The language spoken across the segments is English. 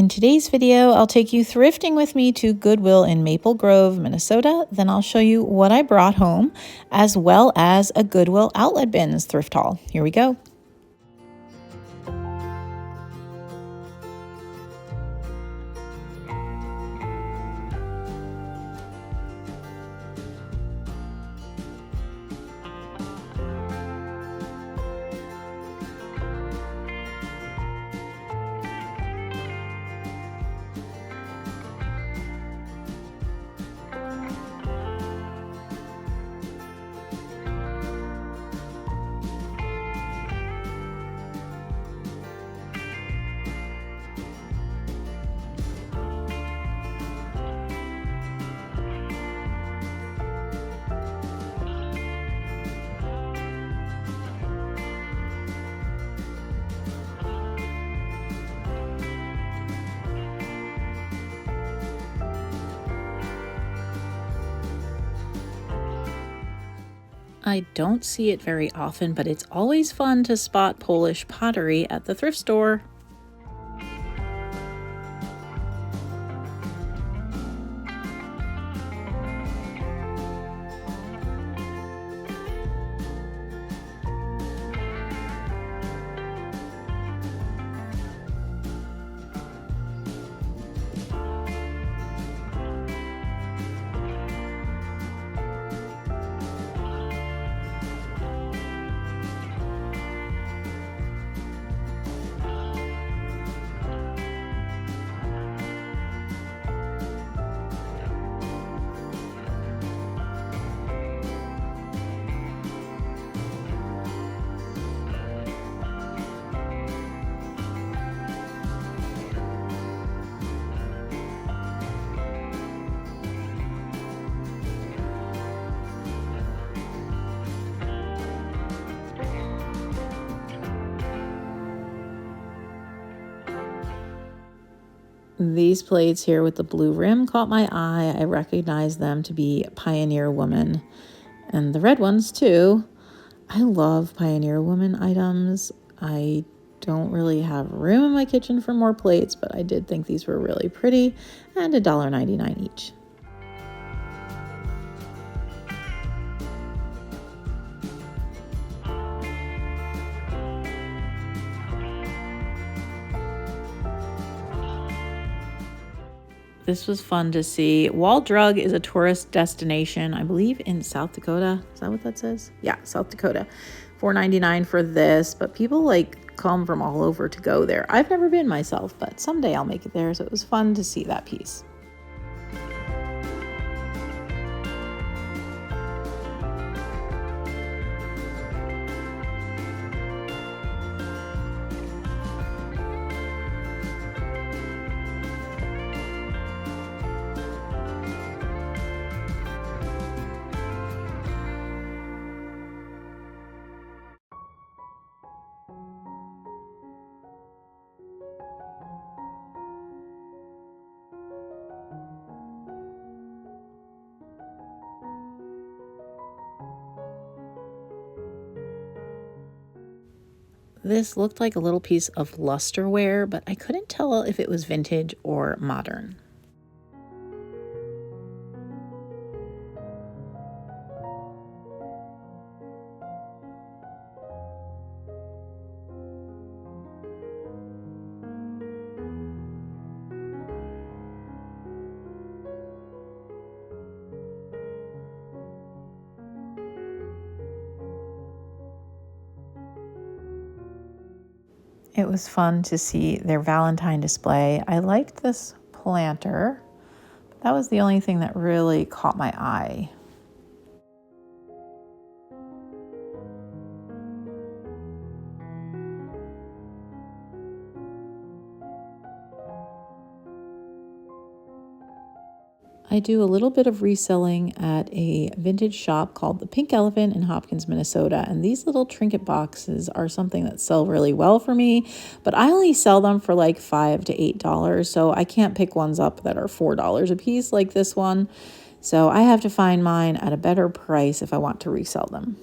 In today's video, I'll take you thrifting with me to Goodwill in Maple Grove, Minnesota. Then I'll show you what I brought home, as well as a Goodwill Outlet Bins thrift haul. Here we go. I don't see it very often, but it's always fun to spot Polish pottery at the thrift store. These plates here with the blue rim caught my eye. I recognized them to be Pioneer Woman, and the red ones too. I love Pioneer Woman items. I don't really have room in my kitchen for more plates, but I did think these were really pretty, and $1.99 each. This was fun to see. Wall Drug is a tourist destination, I believe in South Dakota. Is that what that says? Yeah, South Dakota. $4.99 for this, but people come from all over to go there. I've never been myself, but someday I'll make it there, so it was fun to see that piece. This looked like a little piece of lusterware, but I couldn't tell if it was vintage or modern. It was fun to see their Valentine display. I liked this planter, but that was the only thing that really caught my eye. I do a little bit of reselling at a vintage shop called the Pink Elephant in Hopkins, Minnesota. And these little trinket boxes are something that sell really well for me, but I only sell them for like $5 to $8. So I can't pick ones up that are $4 a piece like this one. So I have to find mine at a better price if I want to resell them.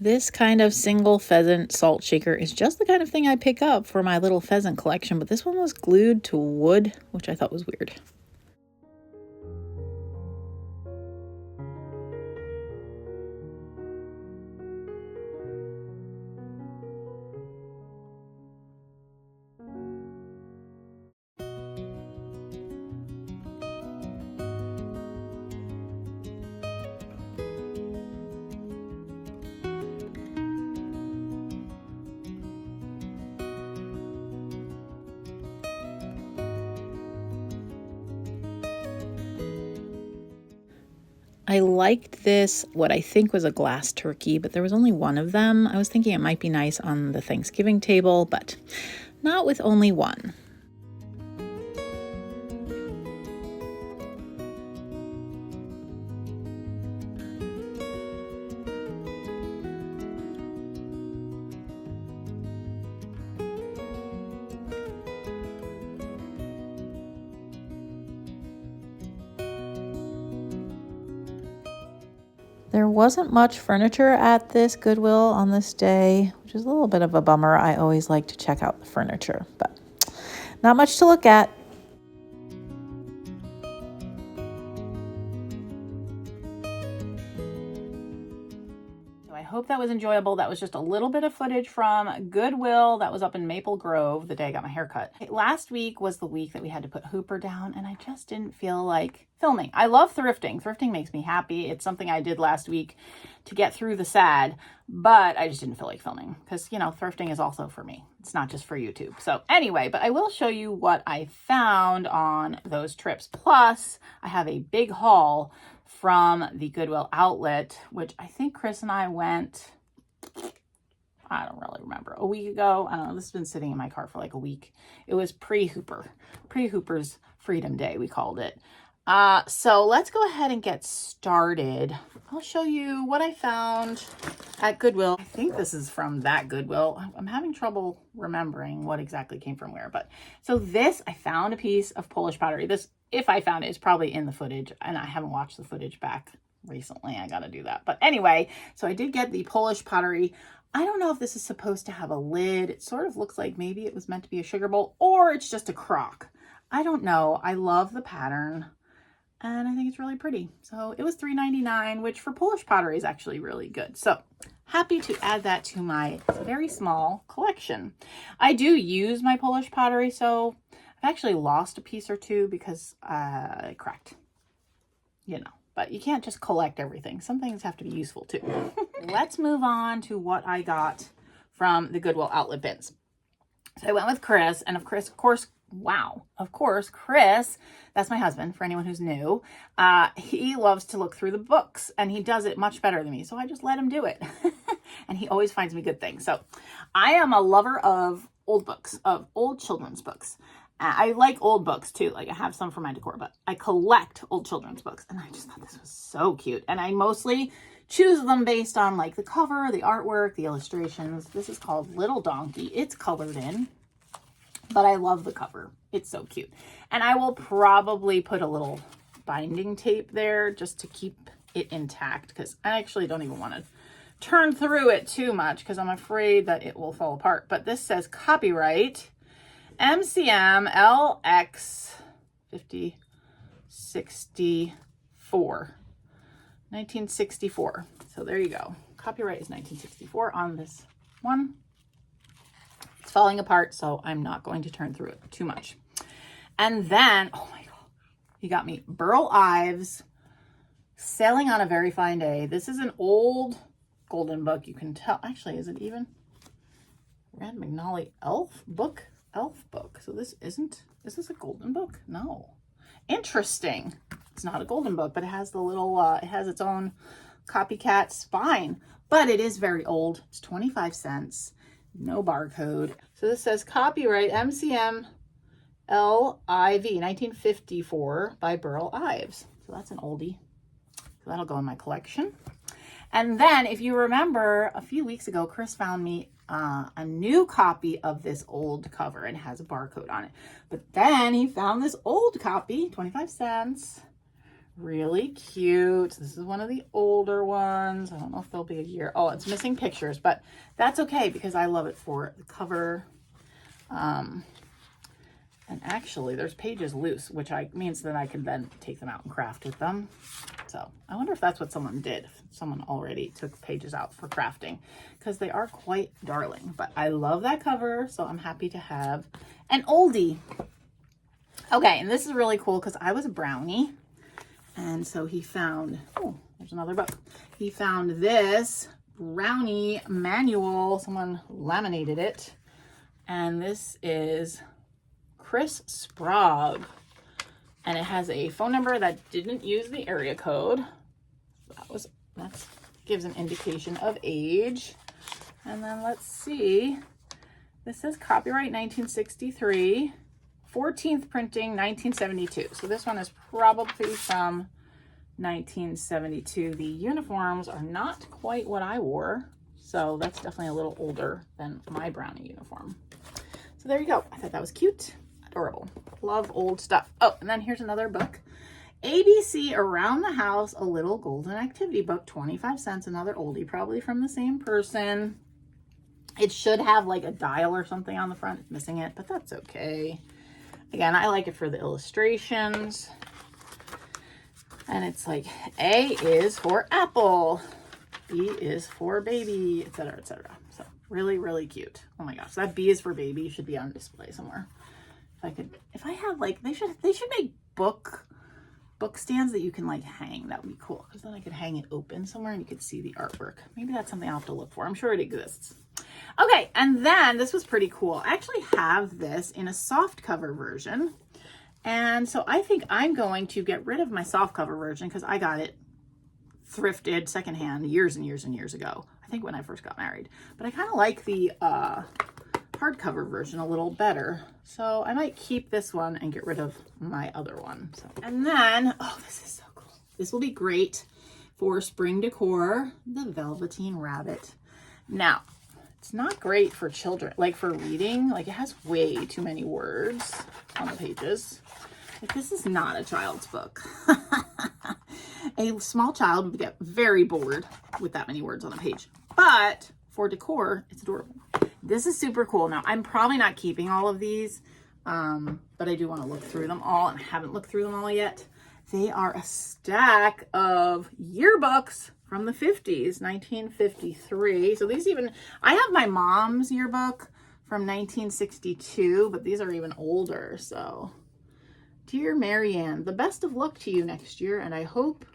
This kind of single pheasant salt shaker is just the kind of thing I pick up for my little pheasant collection, but this one was glued to wood, which I thought was weird. I liked this, what I think was a glass turkey, but there was only one of them. I was thinking it might be nice on the Thanksgiving table, but not with only one. There wasn't much furniture at this Goodwill on this day, which is a little bit of a bummer. I always like to check out the furniture, but not much to look at. I hope that was enjoyable. That was just a little bit of footage from Goodwill. That was up in Maple Grove the day I got my hair cut. Last week was the week that we had to put Hooper down, and I just didn't feel like filming. I love thrifting. Thrifting makes me happy. It's something I did last week to get through the sad, but I just didn't feel like filming because, you know, thrifting is also for me. It's not just for YouTube. So anyway, but I will show you what I found on those trips. Plus, I have a big haul from the Goodwill Outlet, which I think Chris and I went, I don't really remember, a week ago. I don't know. This has been sitting in my car for like a week. It was pre-Hooper's Freedom Day, we called it. So let's go ahead and get started. I'll show you what I found at Goodwill. I think this is from that Goodwill. I'm having trouble remembering what exactly came from where, but so this, I found a piece of Polish pottery. This, if I found it, it's probably in the footage, and I haven't watched the footage back recently. I gotta do that. But anyway, so I did get the Polish pottery. I don't know if this is supposed to have a lid. It sort of looks like maybe it was meant to be a sugar bowl, or it's just a crock. I don't know. I love the pattern, and I think it's really pretty. So it was $3.99, which for Polish pottery is actually really good. So happy to add that to my very small collection. I do use my Polish pottery, so I've actually lost a piece or two because it cracked, you know. But you can't just collect everything. Some things have to be useful too. Let's move on to what I got from the Goodwill Outlet Bins. So I went with Chris, and of course, Chris, that's my husband, for anyone who's new. He loves to look through the books, and he does it much better than me. So I just let him do it. And he always finds me good things. So I am a lover of old books, of old children's books. I like old books too. Like I have some for my decor, but I collect old children's books, and I just thought this was so cute. And I mostly choose them based on like the cover, the artwork, the illustrations. This is called Little Donkey. It's colored in, but I love the cover. It's so cute. And I will probably put a little binding tape there just to keep it intact, because I actually don't even want to turn through it too much because I'm afraid that it will fall apart. But this says copyright MCM LX 5064, 1964. So there you go. Copyright is 1964 on this one. It's falling apart, so I'm not going to turn through it too much. And then, oh my God, he got me Burl Ives, Sailing on a Very Fine Day. This is an old golden book. You can tell, actually, is it even? Rand McNally elf book. So this isn't, is this a golden book? No. Interesting. It's not a golden book, but it has the little, it has its own copycat spine, but it is very old. It's 25 cents. No barcode. So this says copyright MCM LIV 1954 by Burl Ives. So that's an oldie. So that'll go in my collection. And then if you remember a few weeks ago, Chris found me a new copy of this old cover, and it has a barcode on it. But then he found this old copy, 25 cents, Really cute. This is one of the older ones. I don't know if they'll be a year. Oh, it's missing pictures, but that's okay because I love it for the cover. And actually there's pages loose, which means that I can then take them out and craft with them. So I wonder if that's what someone did. If someone already took pages out for crafting, because they are quite darling. But I love that cover, so I'm happy to have an oldie. Okay, and this is really cool because I was a brownie. And so he found, oh, there's another book. He found this brownie manual. Someone laminated it. And this is Chris Sprague. And it has a phone number that didn't use the area code. That gives an indication of age. And then let's see. This says copyright 1963. 14th printing 1972. So this one is probably from 1972. The uniforms are not quite what I wore. So that's definitely a little older than my brownie uniform. So there you go. I thought that was cute. Adorable. Love old stuff. Oh, and then here's another book. ABC Around the House, a Little Golden Activity Book, 25 cents. Another oldie, probably from the same person. It should have like a dial or something on the front. It's missing it, but that's okay. Again, I like it for the illustrations. And it's like, A is for apple, B is for baby, etc., etc. So really, really cute. Oh my gosh, that B is for baby should be on display somewhere. If I had like, they should make book stands that you can like hang. That would be cool, because then I could hang it open somewhere and you could see the artwork. Maybe that's something I'll have to look for. I'm sure it exists. Okay, and then this was pretty cool. I actually have this in a soft cover version. And so I think I'm going to get rid of my soft cover version because I got it thrifted secondhand years and years and years ago. I think when I first got married. But I kind of like the hardcover version a little better. So I might keep this one and get rid of my other one. So, and then, oh, this is so cool. This will be great for spring decor, the Velveteen Rabbit. Now, it's not great for children, like for reading. Like it has way too many words on the pages. Like this is not a child's book. A small child would get very bored with that many words on a page. But for decor, it's adorable. This is super cool. Now, I'm probably not keeping all of these, but I do want to look through them all, and I haven't looked through them all yet. They are a stack of yearbooks from the 50s, 1953. So these I have my mom's yearbook from 1962, but these are even older. So, dear Marianne, the best of luck to you next year, and I hope,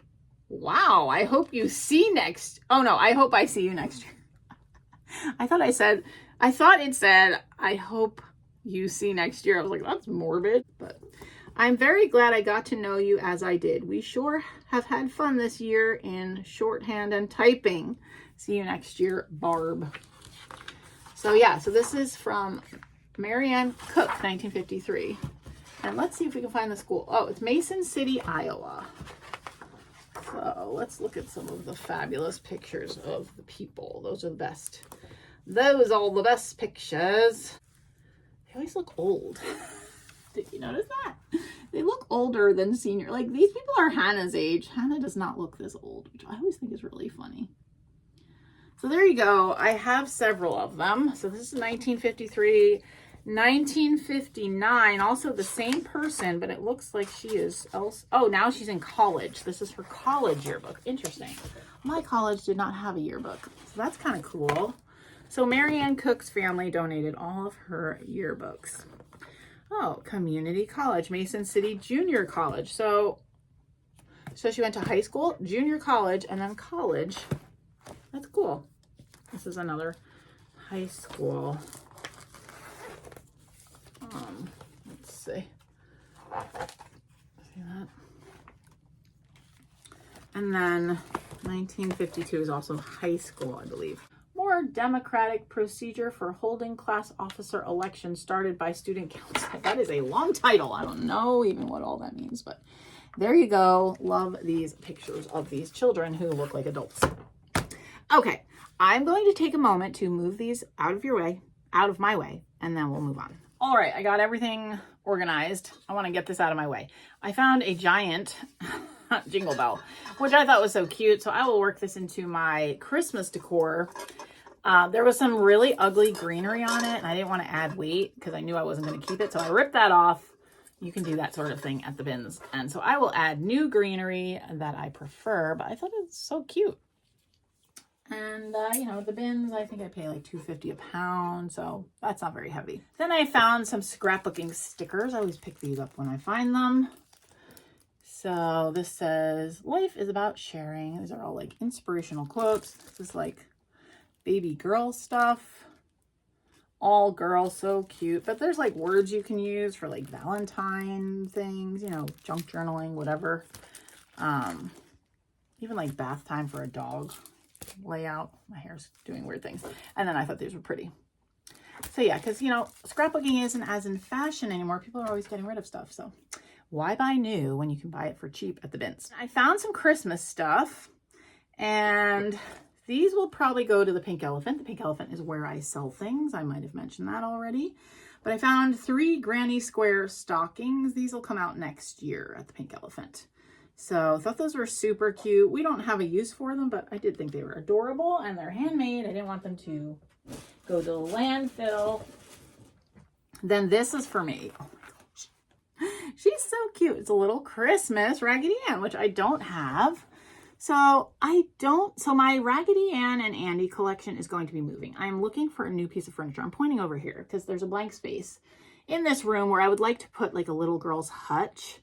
wow, I hope you see next, oh no, I hope I see you next year. I thought it said, I hope you see next year. I was like, that's morbid, but I'm very glad I got to know you as I did. We sure have had fun this year in shorthand and typing. See you next year, Barb. So yeah, so this is from Marianne Cook, 1953. And let's see if we can find the school. Oh, it's Mason City, Iowa. So let's look at some of the fabulous pictures of the people. Those are the best. Those are the best pictures. They always look old. Did you notice that? They look older than senior. Like these people are Hannah's age. Hannah does not look this old, which I always think is really funny. So there you go. I have several of them. So this is 1953, 1959. Also the same person, but it looks like she is else. Oh, now she's in college. This is her college yearbook. Interesting. My college did not have a yearbook. So that's kind of cool. So Marianne Cook's family donated all of her yearbooks. Oh, community college, Mason City Junior College. So she went to high school, junior college, and then college. That's cool. This is another high school. Let's see. See that? And then 1952 is also high school, I believe. More democratic procedure for holding class officer elections started by student council. That is a long title. I don't know even what all that means, but there you go. Love these pictures of these children who look like adults. Okay, I'm going to take a moment to move these out of my way, and then we'll move on. All right, I got everything organized. I want to get this out of my way. I found a giant Jingle Bell, which I thought was so cute. So I will work this into my Christmas decor. There was some really ugly greenery on it, and I didn't want to add weight because I knew I wasn't going to keep it. So I ripped that off. You can do that sort of thing at the bins. And so I will add new greenery that I prefer, but I thought it was so cute. And, you know, the bins, I think I pay like $2.50 a pound, so that's not very heavy. Then I found some scrapbooking stickers. I always pick these up when I find them. So this says, life is about sharing. These are all like inspirational quotes. This is like baby girl stuff. All girl, so cute. But there's like words you can use for like Valentine things, you know, junk journaling, whatever. Even like bath time for a dog layout. My hair's doing weird things. And then I thought these were pretty. So yeah, because, you know, scrapbooking isn't as in fashion anymore. People are always getting rid of stuff. So why buy new when you can buy it for cheap at the bins? I found some Christmas stuff, and these will probably go to the Pink Elephant. The Pink Elephant is where I sell things. I might have mentioned that already. But I found 3 granny square stockings. These will come out next year at the Pink Elephant. So I thought those were super cute. We don't have a use for them, but I did think they were adorable, and they're handmade. I didn't want them to go to the landfill. Then this is for me. Oh my gosh. She's so cute. It's a little Christmas Raggedy Ann, which I don't have. So my Raggedy Ann and Andy collection is going to be moving. I'm looking for a new piece of furniture. I'm pointing over here because there's a blank space in this room where I would like to put like a little girl's hutch,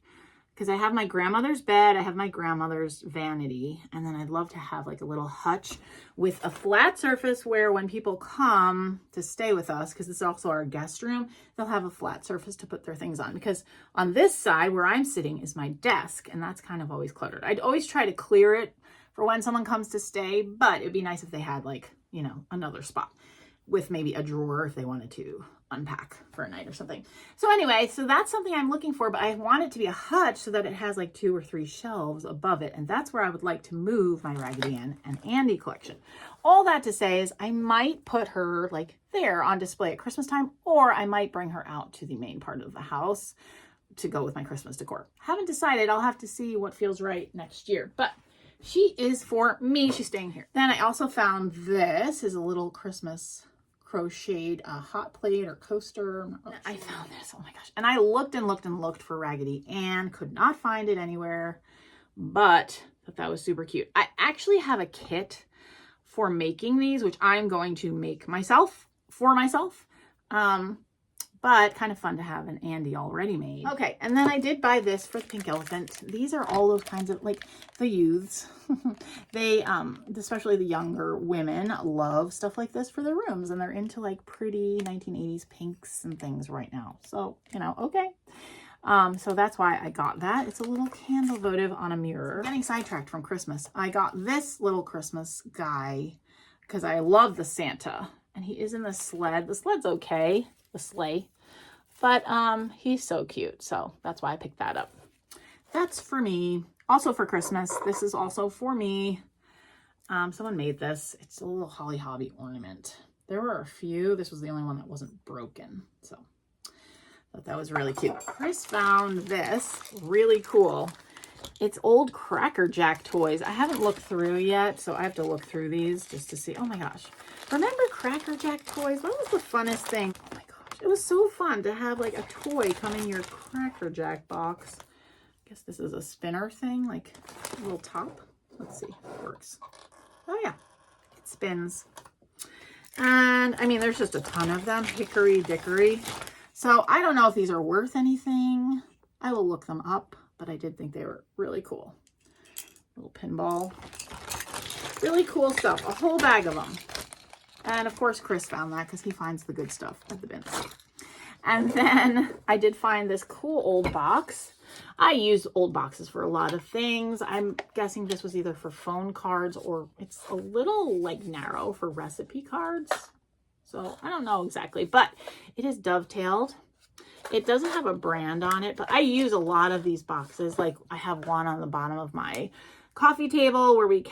because I have my grandmother's bed, I have my grandmother's vanity, and then I'd love to have like a little hutch with a flat surface where when people come to stay with us, because this is also our guest room, they'll have a flat surface to put their things on. Because on this side where I'm sitting is my desk, and that's kind of always cluttered. I'd always try to clear it for when someone comes to stay, but it'd be nice if they had like, you know, another spot with maybe a drawer if they wanted to unpack for a night or something. So anyway, so that's something I'm looking for, but I want it to be a hutch so that it has like 2 or 3 shelves above it. And that's where I would like to move my Raggedy Ann and Andy collection. All that to say is I might put her like there on display at Christmas time, or I might bring her out to the main part of the house to go with my Christmas decor. Haven't decided. I'll have to see what feels right next year, but she is for me. She's staying here. Then I also found this is a little Christmas crocheted hot plate or coaster. I found this, oh my gosh. And I looked and looked and looked for Raggedy Ann, could not find it anywhere, but thought that was super cute. I actually have a kit for making these, which I'm going to make myself for myself. But kind of fun to have an Andy already made. Okay, and then I did buy this for the Pink Elephant. These are all those kinds of, like, the youths. They, especially the younger women, love stuff like this for their rooms. And they're into, like, pretty 1980s pinks and things right now. So, you know, okay. So that's why I got that. It's a little candle votive on a mirror. Getting sidetracked from Christmas. I got this little Christmas guy because I love the Santa. And he is in the sled. The sled's okay. The sleigh. But he's so cute, so that's why I picked that up. That's for me. Also for Christmas, this is also for me. Someone made this. It's a little Holly Hobby ornament. There were a few. This was the only one that wasn't broken, so I thought that was really cute. Chris found this really cool. It's old Cracker Jack toys. I haven't looked through yet, so I have to look through these just to see. Oh my gosh. Remember Cracker Jack toys? What was the funnest thing? Oh my gosh. It was so fun to have like a toy come in your Cracker Jack box. I guess this is a spinner thing, like a little top. Let's see if it works. Oh yeah, it spins. And I mean, there's just a ton of them, hickory dickory. So I don't know if these are worth anything. I will look them up, but I did think they were really cool. Little pinball. Really cool stuff, a whole bag of them. And of course, Chris found that because he finds the good stuff at the bins. And then I did find this cool old box. I use old boxes for a lot of things. I'm guessing this was either for phone cards or it's a little like narrow for recipe cards. So I don't know exactly, but it is dovetailed. It doesn't have a brand on it, but I use a lot of these boxes. Like I have one on the bottom of my coffee table where we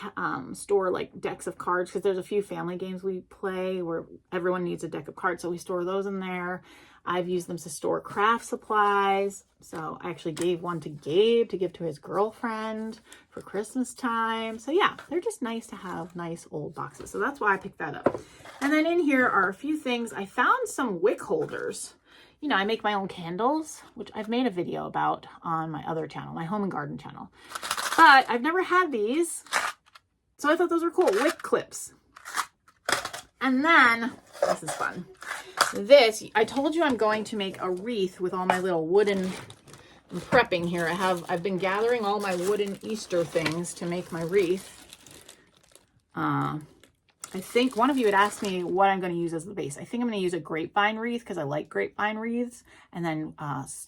store like decks of cards, because there's a few family games we play where everyone needs a deck of cards, so we store those in there. I've used them to store craft supplies. So I actually gave one to Gabe to give to his girlfriend for Christmas time. So yeah, they're just nice to have, nice old boxes. So that's why I picked that up. And then in here are a few things. I found some wick holders. You know, I make my own candles, which I've made a video about on my other channel, my home and garden channel. But I've never had these, so I thought those were cool. Wick clips. And then, this is fun. This, I told you I'm going to make a wreath with all my little wooden, I'm prepping here. I've been gathering all my wooden Easter things to make my wreath. I think one of you had asked me what I'm going to use as the base. I think I'm going to use a grapevine wreath because I like grapevine wreaths, and then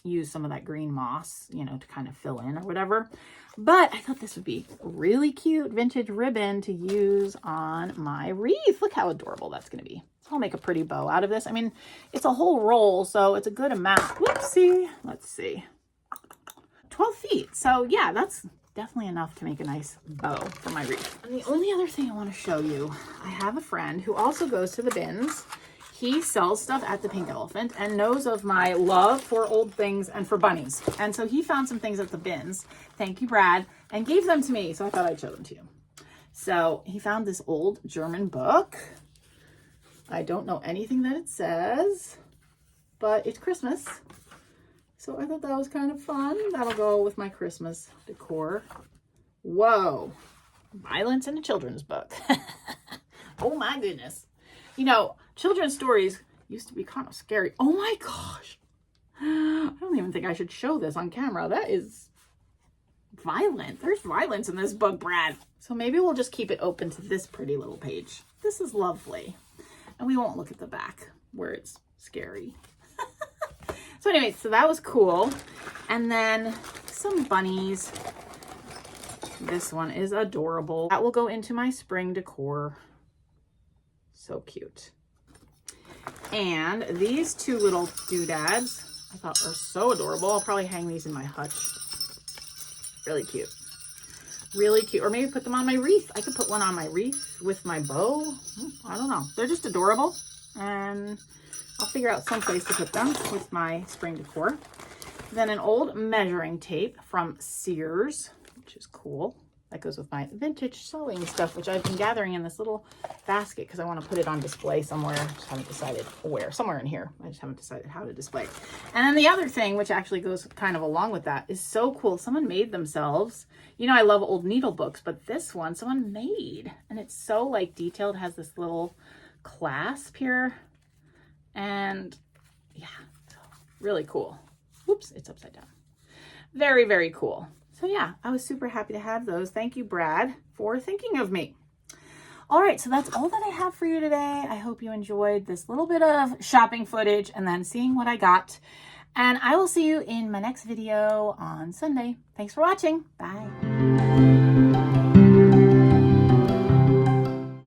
use some of that green moss, you know, to kind of fill in or whatever. But I thought this would be really cute vintage ribbon to use on my wreath. Look how adorable that's going to be. I'll make a pretty bow out of this. I mean, it's a whole roll, so it's a good amount. Whoopsie. Let's see. 12 feet. So yeah, that's definitely enough to make a nice bow for my wreath. And the only other thing I want to show you, I have a friend who also goes to the bins. He sells stuff at the Pink Elephant and knows of my love for old things and for bunnies. And so he found some things at the bins, thank you, Brad, and gave them to me. So I thought I'd show them to you. So he found this old German book. I don't know anything that it says, but it's Christmas. So I thought that was kind of fun. That'll go with my Christmas decor. Whoa. Violence in a children's book. Oh my goodness. You know, children's stories used to be kind of scary. Oh my gosh. I don't even think I should show this on camera. That is violent. There's violence in this book, Brad. So maybe we'll just keep it open to this pretty little page. This is lovely. And we won't look at the back where it's scary. So anyway, so that was cool. And then some bunnies. This one is adorable. That will go into my spring decor. So cute. And these two little doodads I thought are so adorable. I'll probably hang these in my hutch. Really cute. Really cute. Or maybe put them on my wreath. I could put one on my wreath with my bow. I don't know. They're just adorable. And I'll figure out some place to put them with my spring decor. Then an old measuring tape from Sears, which is cool. That goes with my vintage sewing stuff, which I've been gathering in this little basket because I want to put it on display somewhere. I just haven't decided where. Somewhere in here. I just haven't decided how to display. And then the other thing, which actually goes kind of along with that, is so cool. Someone made themselves. You know, I love old needle books, but this one someone made. And it's so like detailed. It has this little clasp here. And yeah, really cool. Whoops, it's upside down. Very, very cool. So yeah, I was super happy to have those. Thank you, Brad, for thinking of me. All right, so that's all that I have for you today. I hope you enjoyed this little bit of shopping footage and then seeing what I got. And I will see you in my next video on Sunday. Thanks for watching. Bye.